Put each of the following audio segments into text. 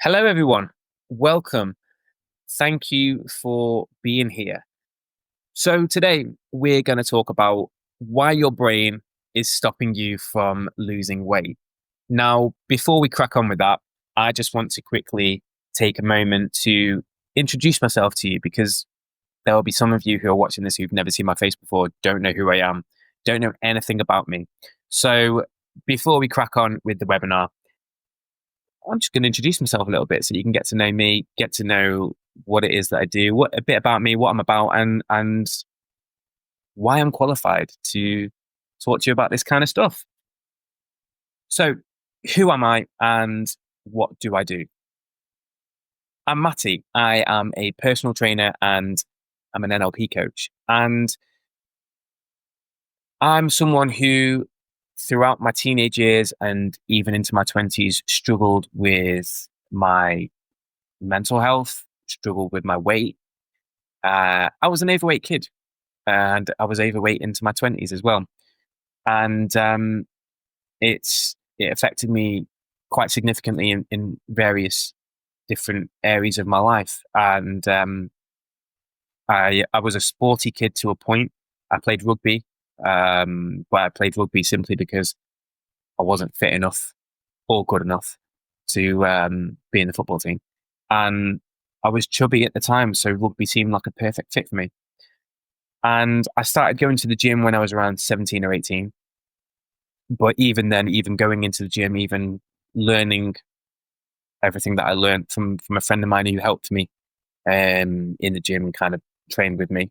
Hello, everyone. Welcome. Thank you for being here. So, today we're going to talk about why your brain is stopping you from losing weight. Now, before we crack on with that, I just want to quickly take a moment to introduce myself to you because there will be some of you who are watching this who've never seen my face before, don't know who I am, don't know anything about me. So, before we crack on with the webinar, I'm just going to introduce myself a little bit so you can get to know me, get to know what it is that I do, what a bit about me, what I'm about, and why I'm qualified to talk to you about this kind of stuff. So, who am I and what do I do? I'm Matty. I am a personal trainer and I'm an NLP coach. And I'm someone who, throughout my teenage years and even into my 20s, struggled with my mental health, struggled with my weight. I was an overweight kid, and I was overweight into my 20s as well. And it affected me quite significantly in various different areas of my life. And I was a sporty kid to a point. I played rugby, but I played rugby simply because I wasn't fit enough or good enough to be in the football team. And I was chubby at the time, so rugby seemed like a perfect fit for me. And I started going to the gym when I was around 17 or 18. But even then, even going into the gym, even learning everything that I learned from a friend of mine who helped me in the gym and kind of trained with me,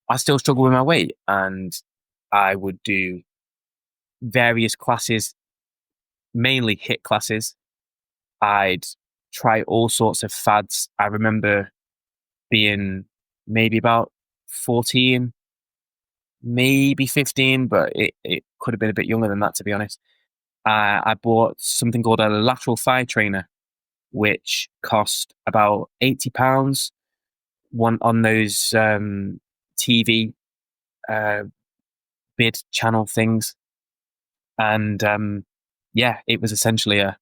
I still struggle with my weight. And I would do various classes, mainly HIIT classes. I'd try all sorts of fads. I remember being maybe about 14, maybe 15, but it could have been a bit younger than that, to be honest. I bought something called a lateral thigh trainer, which cost about £80, one on those TV uh, bid channel things. And yeah, it was essentially a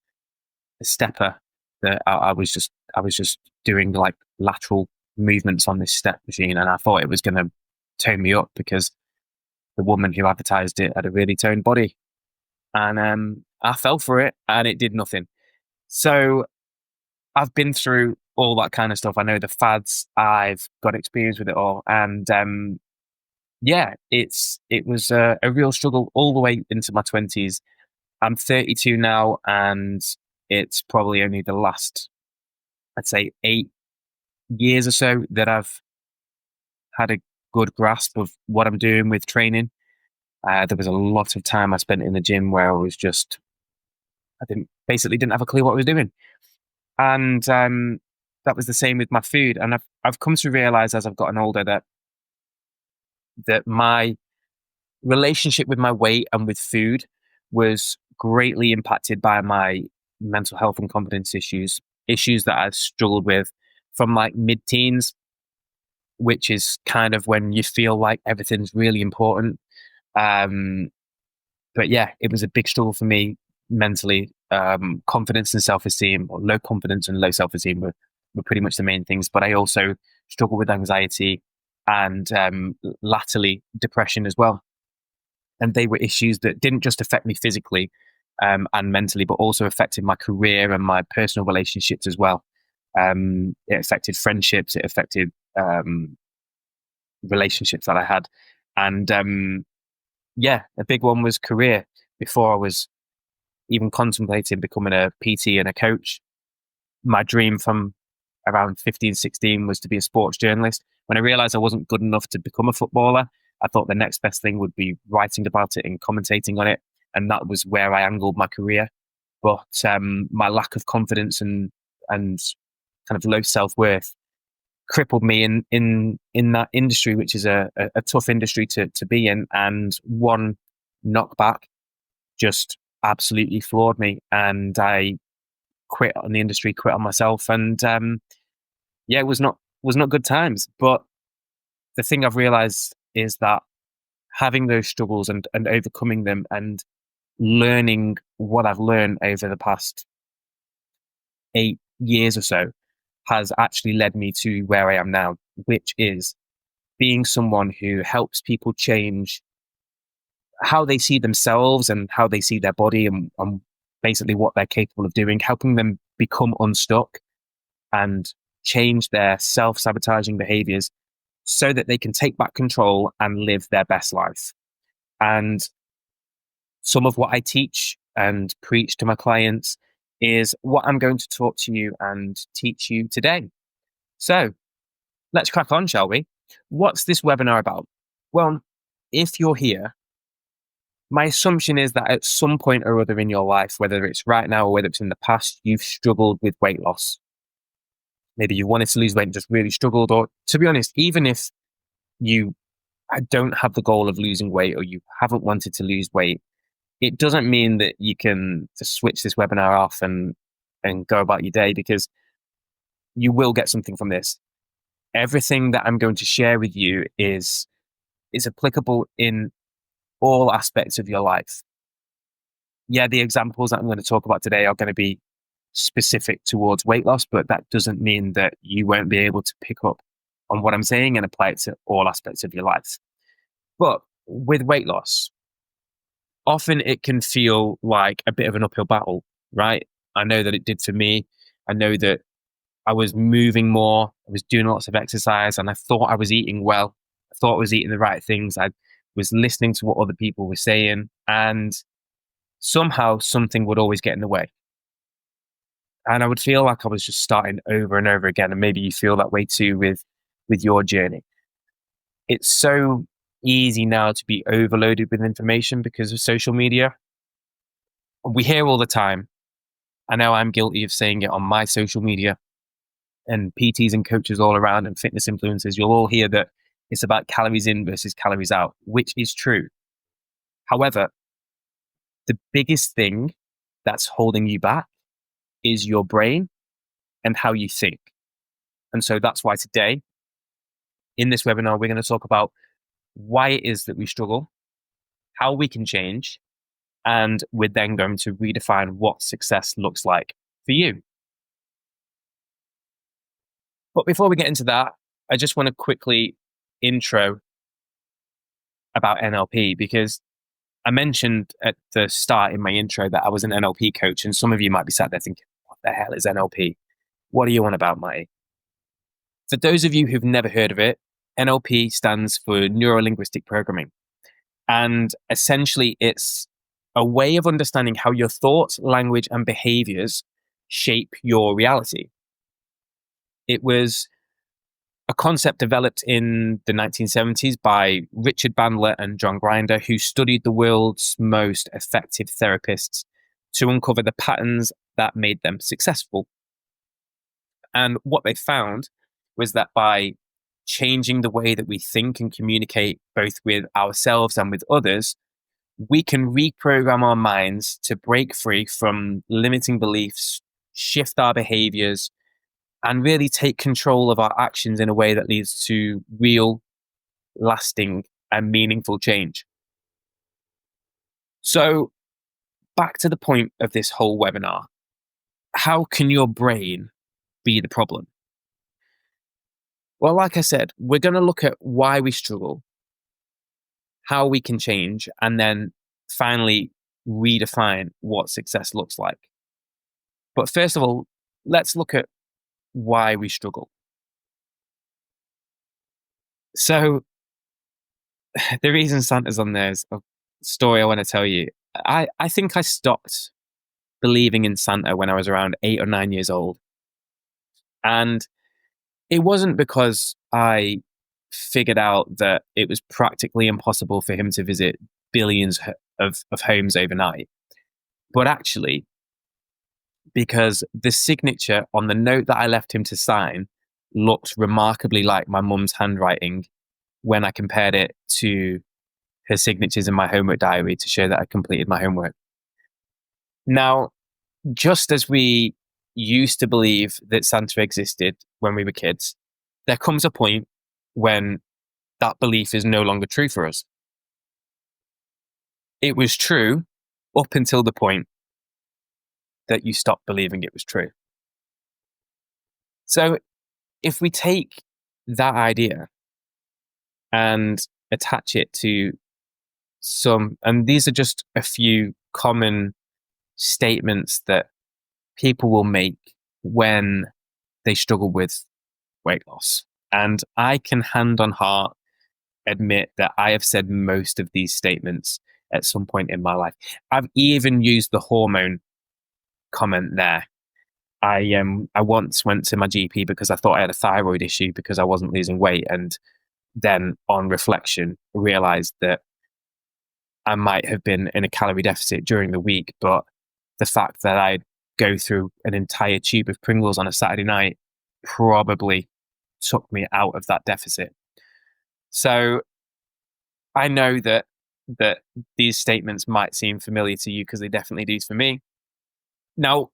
stepper that I was just doing like lateral movements on this step machine, and I thought it was going to tone me up because the woman who advertised it had a really toned body, and I fell for it, and it did nothing. So I've been through all that kind of stuff. I know the fads. I've got experience with it all, and yeah, it was a real struggle all the way into my 20s. I'm 32 now, and it's probably only the last, I'd say, 8 years or so that I've had a good grasp of what I'm doing with training. There was a lot of time I spent in the gym where I didn't have a clue what I was doing. And that was the same with my food. And I've come to realize as I've gotten older that my relationship with my weight and with food was greatly impacted by my mental health and confidence issues that I've struggled with from like mid-teens, which is kind of when you feel like everything's really important. Um, but yeah, it was a big struggle for me mentally. Confidence and self-esteem, or low confidence and low self-esteem were pretty much the main things. But I also struggle with anxiety and latterly depression as well. And they were issues that didn't just affect me physically and mentally, but also affected my career and my personal relationships as well. It affected friendships. It affected relationships that I had. And yeah, a big one was career. Before I was even contemplating becoming a PT and a coach, my dream from around 15, 16 was to be a sports journalist. When I realized I wasn't good enough to become a footballer, I thought the next best thing would be writing about it and commentating on it. And that was where I angled my career. But my lack of confidence and kind of low self-worth crippled me in that industry, which is a tough industry to be in. And one knockback just absolutely floored me. And I quit on the industry, quit on myself. And yeah, it was not good times. But the thing I've realized is that having those struggles and overcoming them and learning what I've learned over the past years or so has actually led me to where I am now, which is being someone who helps people change how they see themselves and how they see their body and basically what they're capable of doing, helping them become unstuck and change their self-sabotaging behaviors so that they can take back control and live their best life. And some of what I teach and preach to my clients is what I'm going to talk to you and teach you today. So let's crack on, shall we? What's this webinar about? Well, if you're here, my assumption is that at some point or other in your life, whether it's right now or whether it's in the past, you've struggled with weight loss. Maybe you wanted to lose weight and just really struggled, or to be honest, even if you don't have the goal of losing weight or you haven't wanted to lose weight, it doesn't mean that you can just switch this webinar off and go about your day, because you will get something from this. Everything that I'm going to share with you is applicable in all aspects of your life. Yeah, the examples that I'm going to talk about today are going to be specific towards weight loss, but that doesn't mean that you won't be able to pick up on what I'm saying and apply it to all aspects of your life. But with weight loss, often it can feel like a bit of an uphill battle, right? I know that it did for me. I know that I was moving more, I was doing lots of exercise, and I thought I was eating well. I thought I was eating the right things. I was listening to what other people were saying, and somehow something would always get in the way. And I would feel like I was just starting over and over again. And maybe you feel that way too with your journey. It's so easy now to be overloaded with information because of social media. We hear all the time. I know I'm guilty of saying it on my social media, and PTs and coaches all around and fitness influencers. You'll all hear that it's about calories in versus calories out, which is true. However, the biggest thing that's holding you back is your brain and how you think. And so that's why today, in this webinar, we're going to talk about why it is that we struggle, how we can change, and we're then going to redefine what success looks like for you. But before we get into that, I just want to quickly intro about NLP, because I mentioned at the start in my intro that I was an NLP coach, and some of you might be sat there thinking, what the hell is NLP? What are you on about, Matty? For those of you who've never heard of it, NLP stands for neuro-linguistic programming. And essentially, it's a way of understanding how your thoughts, language, and behaviors shape your reality. It was a concept developed in the 1970s by Richard Bandler and John Grinder, who studied the world's most effective therapists to uncover the patterns that made them successful. And what they found was that by changing the way that we think and communicate both with ourselves and with others, we can reprogram our minds to break free from limiting beliefs, shift our behaviors, and really take control of our actions in a way that leads to real, lasting, and meaningful change. So, back to the point of this whole webinar. How can your brain be the problem? Well, like I said, we're going to look at why we struggle, how we can change, and then finally redefine what success looks like. But first of all, let's look at why we struggle. So, the reason Santa's on there is a story I want to tell you. I think I stopped believing in Santa when I was around 8 or 9 years old. And it wasn't because I figured out that it was practically impossible for him to visit billions of homes overnight, but actually because the signature on the note that I left him to sign looked remarkably like my mum's handwriting when I compared it to her signatures in my homework diary to show that I completed my homework. Now, just as we used to believe that Santa existed when we were kids, there comes a point when that belief is no longer true for us. It was true up until the point that you stop believing it was true. So if we take that idea and attach it to and these are just a few common statements that people will make when they struggle with weight loss. And I can hand on heart admit that I have said most of these statements at some point in my life. I've even used the hormone comment there. I once went to my GP because I thought I had a thyroid issue because I wasn't losing weight, and then on reflection realized that I might have been in a calorie deficit during the week, but the fact that I'd go through an entire tube of Pringles on a Saturday night probably took me out of that deficit. So I know that these statements might seem familiar to you because they definitely do for me. Now,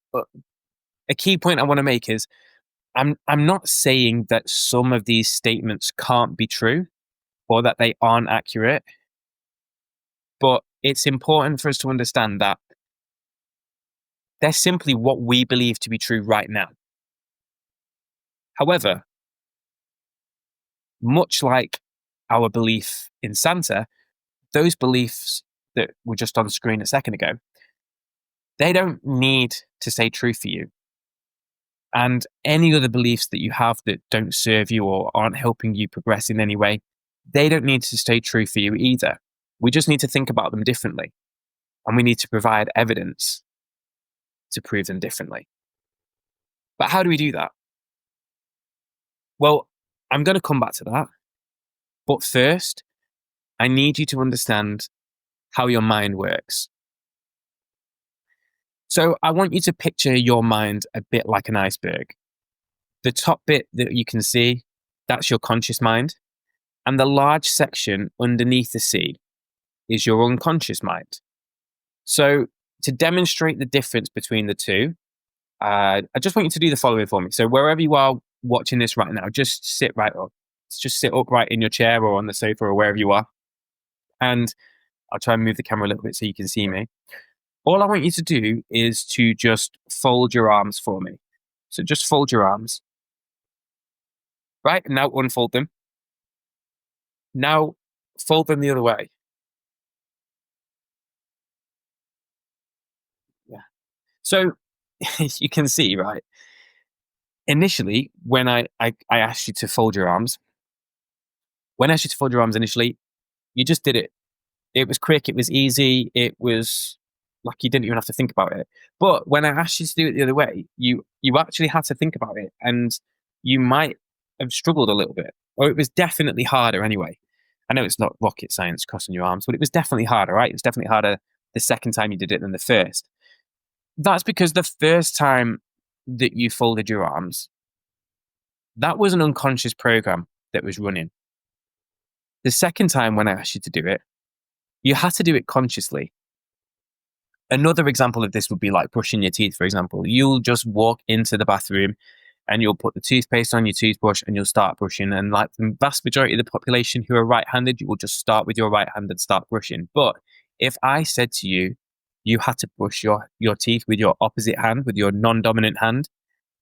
a key point I want to make is I'm not saying that some of these statements can't be true or that they aren't accurate, but it's important for us to understand that they're simply what we believe to be true right now. However, much like our belief in Santa, those beliefs that were just on screen a second ago, they don't need to stay true for you. And any other beliefs that you have that don't serve you or aren't helping you progress in any way, they don't need to stay true for you either. We just need to think about them differently. And we need to provide evidence to prove them differently. But how do we do that? Well, I'm going to come back to that. But first, I need you to understand how your mind works. So I want you to picture your mind a bit like an iceberg. The top bit that you can see, that's your conscious mind. And the large section underneath the sea is your unconscious mind. So to demonstrate the difference between the two, I just want you to do the following for me. So wherever you are watching this right now, just sit right up. Just sit upright in your chair or on the sofa or wherever you are. And I'll try and move the camera a little bit so you can see me. All I want you to do is to just fold your arms for me. So just fold your arms. Right, now unfold them. Now fold them the other way. Yeah. So you can see, right? Initially, when I asked you to fold your arms, initially, you just did it. It was quick, it was easy, it was like you didn't even have to think about it. But when I asked you to do it the other way, you actually had to think about it, and you might have struggled a little bit, or it was definitely harder anyway. I know it's not rocket science crossing your arms, but it was definitely harder, right? It was definitely harder the second time you did it than the first. That's because the first time that you folded your arms, that was an unconscious program that was running. The second time when I asked you to do it, you had to do it consciously. Another example of this would be like brushing your teeth, for example. You'll just walk into the bathroom and you'll put the toothpaste on your toothbrush and you'll start brushing. And like the vast majority of the population who are right-handed, you will just start with your right hand and start brushing. But if I said to you, you had to brush your teeth with your opposite hand, with your non-dominant hand,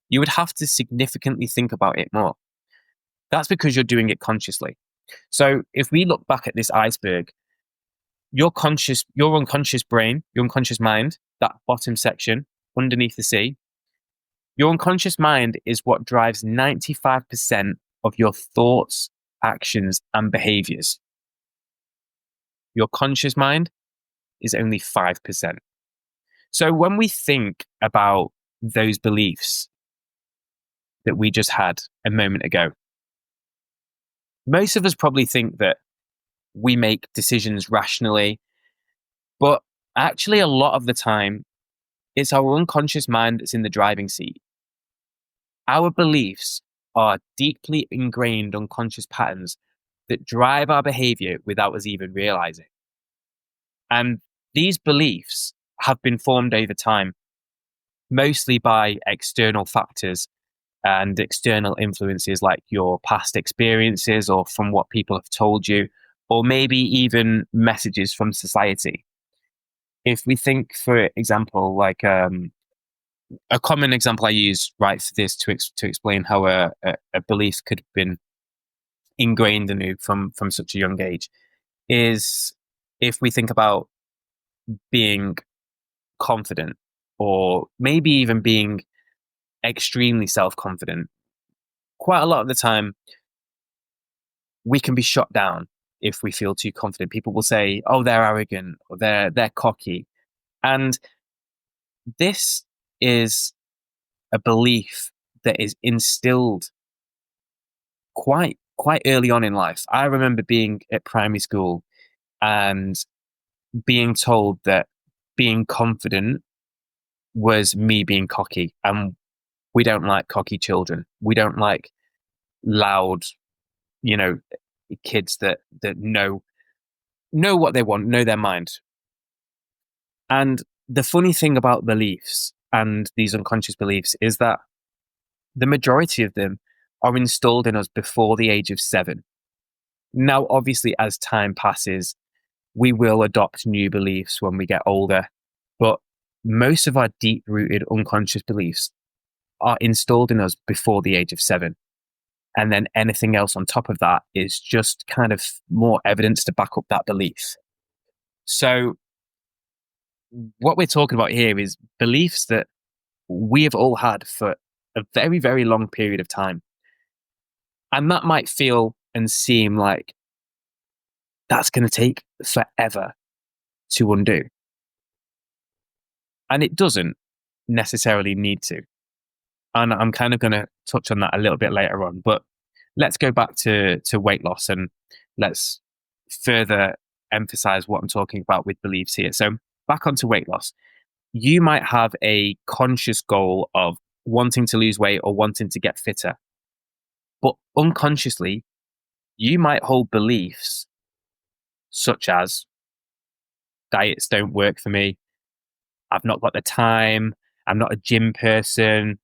you would have to significantly think about it more. That's because you're doing it consciously. So if we look back at this iceberg, your unconscious brain, your unconscious mind, that bottom section underneath the sea, your unconscious mind is what drives 95% of your thoughts, actions, and behaviors. Your conscious mind is only 5%. So when we think about those beliefs that we just had a moment ago, most of us probably think that we make decisions rationally, but actually a lot of the time, it's our unconscious mind that's in the driving seat. Our beliefs are deeply ingrained unconscious patterns that drive our behavior without us even realizing. And these beliefs have been formed over time, mostly by external factors and external influences like your past experiences or from what people have told you, or maybe even messages from society. If we think, for example, like a common example I use right for this to explain how a belief could have been ingrained in you from such a young age is if we think about being confident or maybe even being extremely self-confident. Quite a lot of the time, we can be shot down if we feel too confident. People will say, "Oh, they're arrogant," or "They're cocky," and this is a belief that is instilled quite early on in life. I remember being at primary school and being told that being confident was me being cocky, and we don't like cocky children. We don't like loud, you know, kids that know what they want, know their mind. And the funny thing about beliefs and these unconscious beliefs is that the majority of them are installed in us before the age of 7. Now, obviously, as time passes, we will adopt new beliefs when we get older, but most of our deep rooted unconscious beliefs are installed in us before the age of 7. And then anything else on top of that is just kind of more evidence to back up that belief. So, what we're talking about here is beliefs that we have all had for a very, very long period of time. And that might feel and seem like that's going to take forever to undo. And it doesn't necessarily need to. And I'm kind of going to touch on that a little bit later on. But let's go back to weight loss and let's further emphasize what I'm talking about with beliefs here. So, back onto weight loss. You might have a conscious goal of wanting to lose weight or wanting to get fitter, but unconsciously, you might hold beliefs such as diets don't work for me. I've not got the time. I'm not a gym person.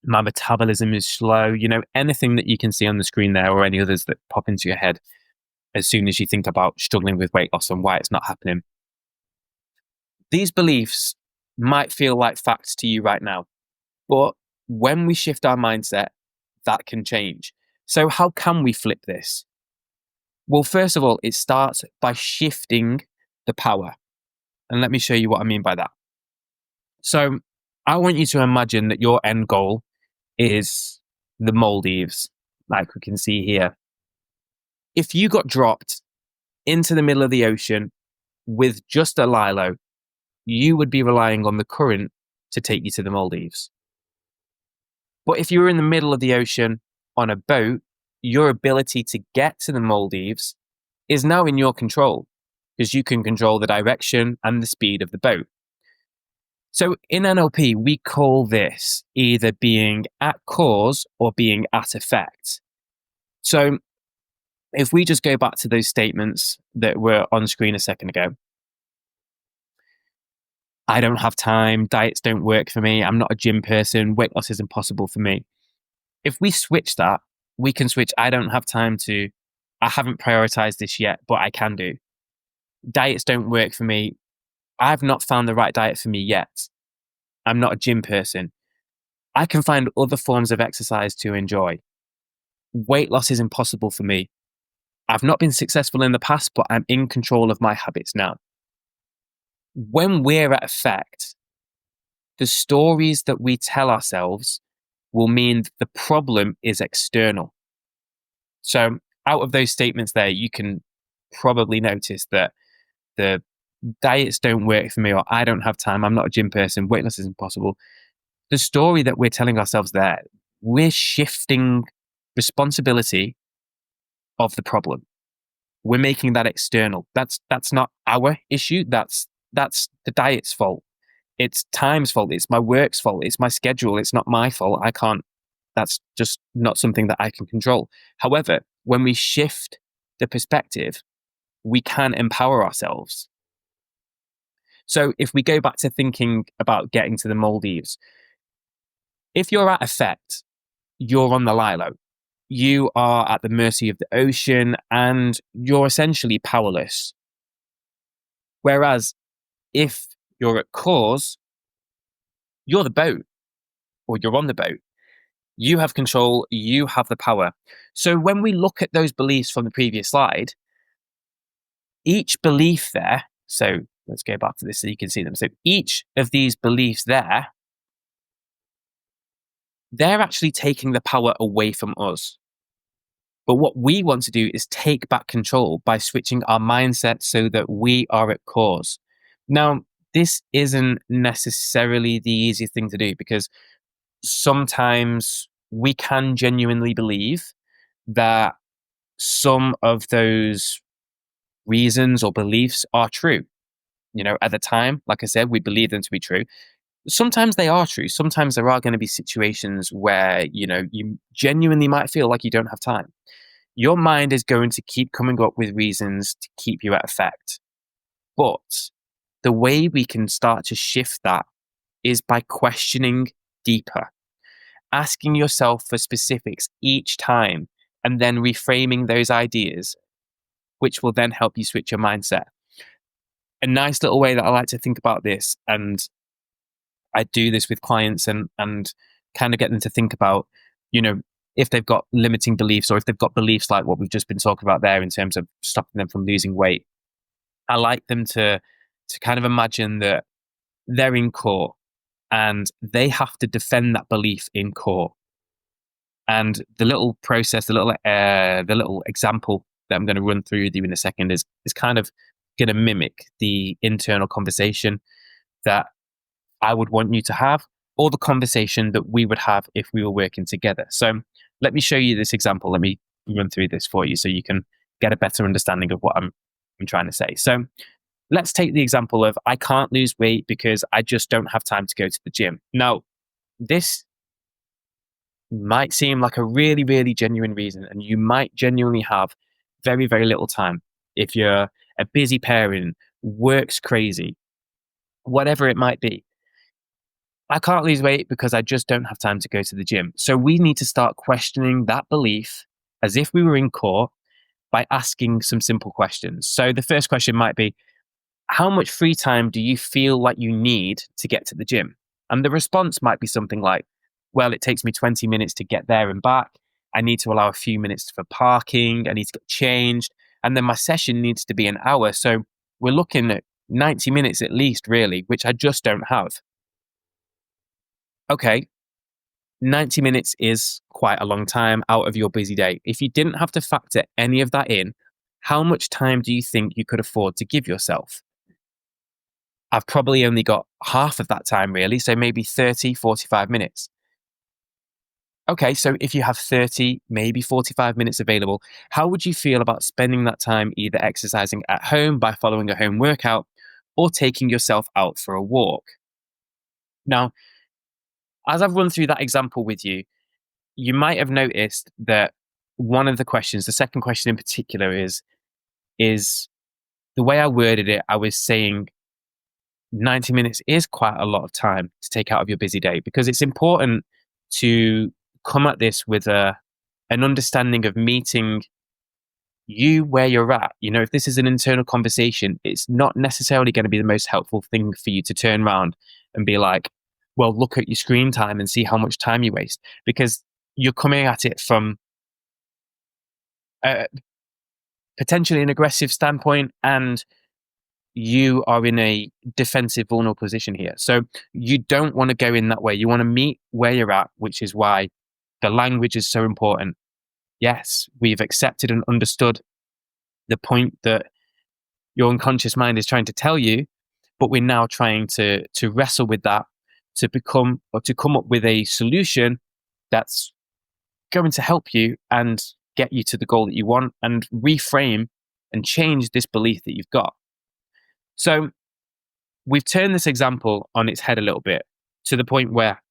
My metabolism is slow. Anything that you can see on the screen there or any others that pop into your head as soon as you think about struggling with weight loss and why it's not happening. These beliefs might feel like facts to you right now, but when we shift our mindset, that can change. So, how can we flip this? Well, first of all, it starts by shifting the power. And let me show you what I mean by that. So, I want you to imagine that your end goal is the Maldives, like we can see here. If you got dropped into the middle of the ocean with just a lilo, you would be relying on the current to take you to the Maldives. But if you were in the middle of the ocean on a boat, your ability to get to the Maldives is now in your control because you can control the direction and the speed of the boat. So in NLP, we call this either being at cause or being at effect. So if we just go back to those statements that were on screen a second ago, I don't have time, diets don't work for me, I'm not a gym person, weight loss is impossible for me. If we switch that, we can switch I don't have time to I haven't prioritized this yet, but I can do. Diets don't work for me. I've not found the right diet for me yet. I'm not a gym person. I can find other forms of exercise to enjoy. Weight loss is impossible for me. I've not been successful in the past, but I'm in control of my habits now. When we're at effect, the stories that we tell ourselves will mean the problem is external. So out of those statements there, you can probably notice that the diets don't work for me, or I don't have time, I'm not a gym person, weight loss is impossible. The story that we're telling ourselves there, we're shifting responsibility of the problem. We're making that external. That's not our issue. That's the diet's fault. It's time's fault. It's my work's fault. It's my schedule. It's not my fault. I can't. That's just not something that I can control. However, when we shift the perspective, we can empower ourselves. So if we go back to thinking about getting to the Maldives, if you're at effect, you're on the lilo. You are at the mercy of the ocean and you're essentially powerless. Whereas if you're at cause, You're the boat, or you're on the boat. You have control, you have the power. So when we look at those beliefs from the previous slide, each belief there, so let's go back to this so you can see them. So each of these beliefs there, they're actually taking the power away from us. But what we want to do is take back control by switching our mindset so that we are at cause. Now, this isn't necessarily the easiest thing to do because sometimes we can genuinely believe that some of those reasons or beliefs are true. At the time, like I said, we believe them to be true. Sometimes they are true. Sometimes there are going to be situations where, you genuinely might feel like you don't have time. Your mind is going to keep coming up with reasons to keep you at effect. But the way we can start to shift that is by questioning deeper, asking yourself for specifics each time, and then reframing those ideas, which will then help you switch your mindset. A nice little way that I like to think about this, and I do this with clients and kind of get them to think about, if they've got limiting beliefs or if they've got beliefs like what we've just been talking about there in terms of stopping them from losing weight. I like them to kind of imagine that they're in court and they have to defend that belief in court. And the little process, the little example that I'm going to run through with you in a second is kind of going to mimic the internal conversation that I would want you to have, or the conversation that we would have if we were working together. So let me show you this example. Let me run through this for you so you can get a better understanding of what I'm trying to say. So let's take the example of I can't lose weight because I just don't have time to go to the gym. Now, this might seem like a really, really genuine reason, and you might genuinely have very, very little time. If you're a busy parent, work's crazy, whatever it might be. I can't lose weight because I just don't have time to go to the gym. So we need to start questioning that belief as if we were in court by asking some simple questions. So the first question might be, how much free time do you feel like you need to get to the gym? And the response might be something like, well, it takes me 20 minutes to get there and back. I need to allow a few minutes for parking. I need to get changed. And then my session needs to be an hour. So we're looking at 90 minutes at least, really, which I just don't have. Okay, 90 minutes is quite a long time out of your busy day. If you didn't have to factor any of that in, how much time do you think you could afford to give yourself? I've probably only got half of that time really, so maybe 30, 45 minutes. Okay, so if you have 30, maybe 45 minutes available, how would you feel about spending that time either exercising at home by following a home workout or taking yourself out for a walk? Now, as I've run through that example with you, you might have noticed that one of the questions, the second question in particular, is the way I worded it. I was saying 90 minutes is quite a lot of time to take out of your busy day because it's important to come at this with an understanding of meeting you where you're at. If this is an internal conversation, it's not necessarily going to be the most helpful thing for you to turn around and be like, well, look at your screen time and see how much time you waste, because you're coming at it from potentially an aggressive standpoint, and you are in a defensive, vulnerable position here. So you don't want to go in that way. You want to meet where you're at, which is why the language is so important. Yes, we've accepted and understood the point that your unconscious mind is trying to tell you, but we're now trying to wrestle with that to come up with a solution that's going to help you and get you to the goal that you want and reframe and change this belief that you've got. So we've turned this example on its head a little bit to the point where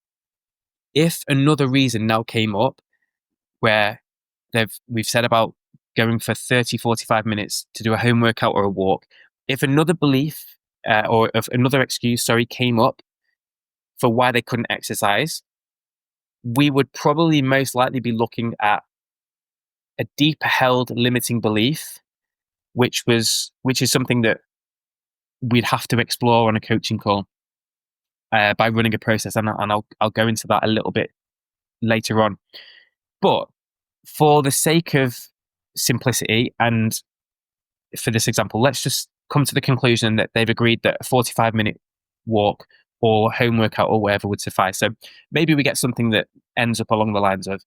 if another reason now came up where we've said about going for 30, 45 minutes to do a home workout or a walk, if another belief or if another excuse, came up for why they couldn't exercise, we would probably most likely be looking at a deeper held limiting belief, which is something that we'd have to explore on a coaching call. by running a process, and I'll go into that a little bit later on. But for the sake of simplicity, and for this example, let's just come to the conclusion that they've agreed that a 45-minute walk or home workout or whatever would suffice. So maybe we get something that ends up along the lines of,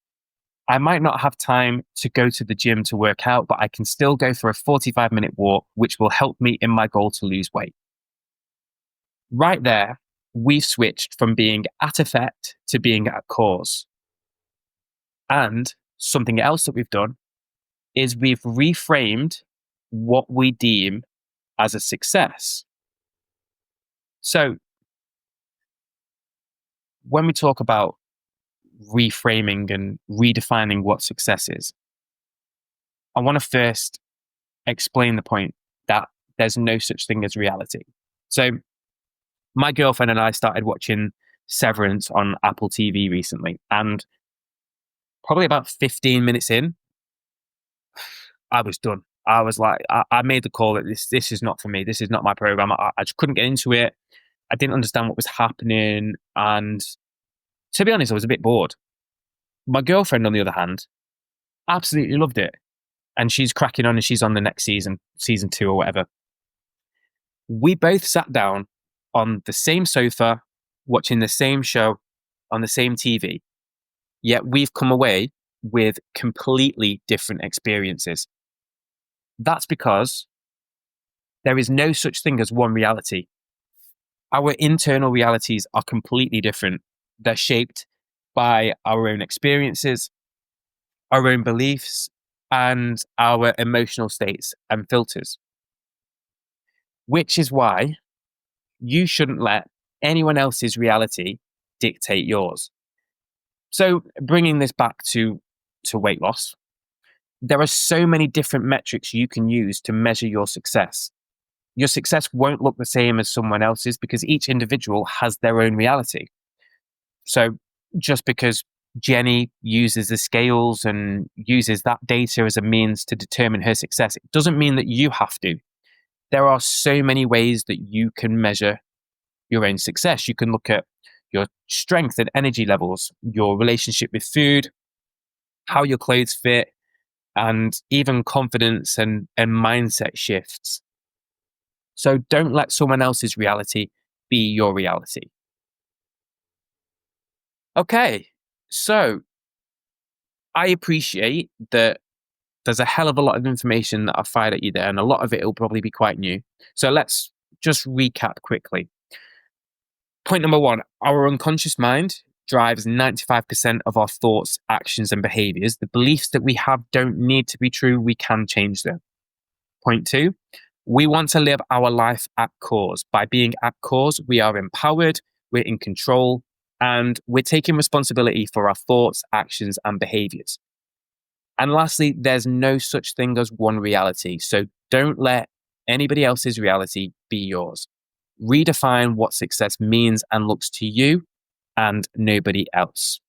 I might not have time to go to the gym to work out, but I can still go for a 45-minute walk, which will help me in my goal to lose weight. Right there, we've switched from being at effect to being at cause. And something else that we've done is we've reframed what we deem as a success. So when we talk about reframing and redefining what success is, I want to first explain the point that there's no such thing as reality. So my girlfriend and I started watching Severance on Apple TV recently, and probably about 15 minutes in, I was done. I was like, I made the call that this is not for me. This is not my program. I just couldn't get into it. I didn't understand what was happening. And to be honest, I was a bit bored. My girlfriend, on the other hand, absolutely loved it. And she's cracking on, and she's on the next season 2 or whatever. We both sat down on the same sofa, watching the same show on the same TV. Yet we've come away with completely different experiences. That's because there is no such thing as one reality. Our internal realities are completely different. They're shaped by our own experiences, our own beliefs, and our emotional states and filters. Which is why you shouldn't let anyone else's reality dictate yours. So bringing this back to weight loss, there are so many different metrics you can use to measure your success. Your success won't look the same as someone else's because each individual has their own reality. So just because Jenny uses the scales and uses that data as a means to determine her success, it doesn't mean that you have to. There are so many ways that you can measure your own success. You can look at your strength and energy levels, your relationship with food, how your clothes fit, and even confidence and mindset shifts. So don't let someone else's reality be your reality. Okay, so I appreciate that there's a hell of a lot of information that I've fired at you there, and a lot of it will probably be quite new. So let's just recap quickly. Point number 1, our unconscious mind drives 95% of our thoughts, actions, and behaviors. The beliefs that we have don't need to be true. We can change them. Point 2, we want to live our life at cause. By being at cause, we are empowered, we're in control, and we're taking responsibility for our thoughts, actions, and behaviors. And lastly, there's no such thing as one reality. So don't let anybody else's reality be yours. Redefine what success means and looks to you and nobody else.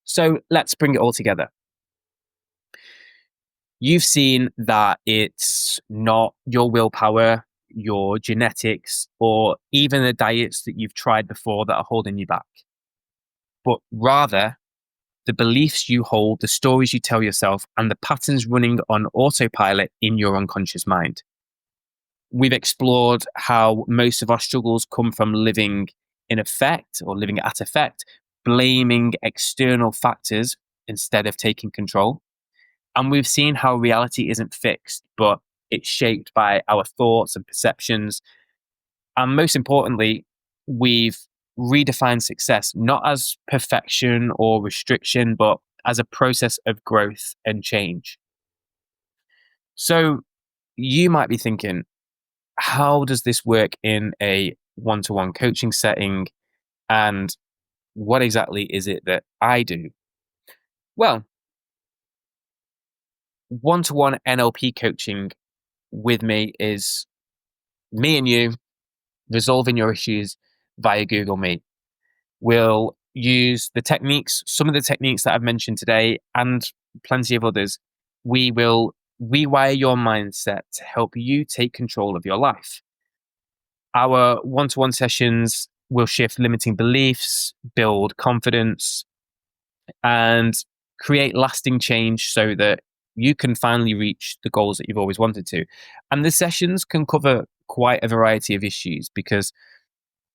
So let's bring it all together. You've seen that it's not your willpower, your genetics, or even the diets that you've tried before that are holding you back, but rather the beliefs you hold, the stories you tell yourself, and the patterns running on autopilot in your unconscious mind. We've explored how most of our struggles come from living in effect or living at effect, blaming external factors instead of taking control. And we've seen how reality isn't fixed, but it's shaped by our thoughts and perceptions. And most importantly, we've redefined success not as perfection or restriction, but as a process of growth and change. So you might be thinking, how does this work in a one-to-one coaching setting? And what exactly is it that I do? Well, one-to-one NLP coaching with me is me and you resolving your issues via Google Meet. We'll use the techniques, some of the techniques that I've mentioned today, and plenty of others. We will rewire your mindset to help you take control of your life. Our one-to-one sessions will shift limiting beliefs, build confidence, and create lasting change so that you can finally reach the goals that you've always wanted to. And the sessions can cover quite a variety of issues because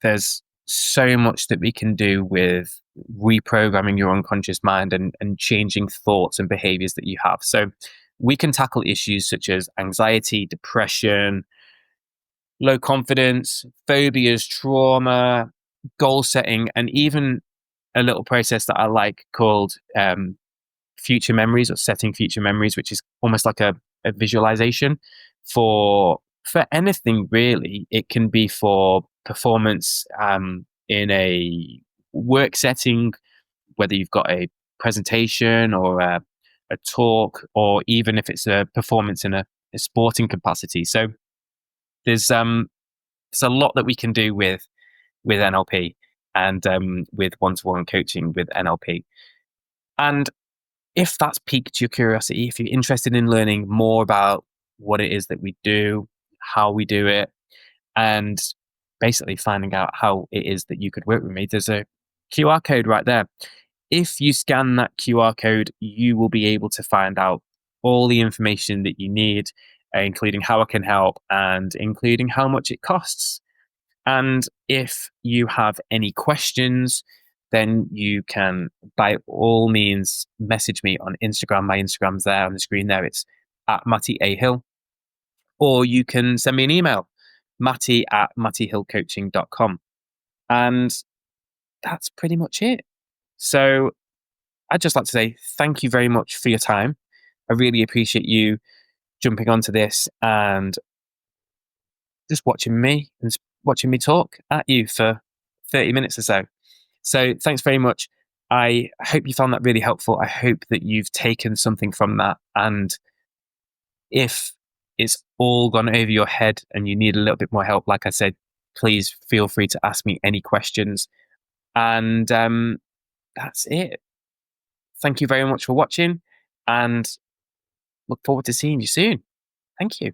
there's so much that we can do with reprogramming your unconscious mind and changing thoughts and behaviors that you have. So we can tackle issues such as anxiety, depression, low confidence, phobias, trauma, goal setting, and even a little process that I like called future memories or setting future memories, which is almost like a visualization for anything really. It can be for performance in a work setting, whether you've got a presentation or a talk, or even if it's a performance in a sporting capacity. So there's a lot that we can do with NLP and with one-to-one coaching with NLP. And if that's piqued your curiosity, if you're interested in learning more about what it is that we do, how we do it, and basically finding out how it is that you could work with me, there's a QR code right there. If you scan that QR code, you will be able to find out all the information that you need, including how I can help and including how much it costs. And if you have any questions, then you can, by all means, message me on Instagram. My Instagram's there on the screen there. It's at Matty A. Hill. Or you can send me an email, matty@mattyhillcoaching.com. And that's pretty much it. So I'd just like to say thank you very much for your time. I really appreciate you jumping onto this and just watching me talk at you for 30 minutes or so. So thanks very much. I hope you found that really helpful. I hope that you've taken something from that. And if it's all gone over your head and you need a little bit more help, like I said, please feel free to ask me any questions. And that's it. Thank you very much for watching and look forward to seeing you soon. Thank you.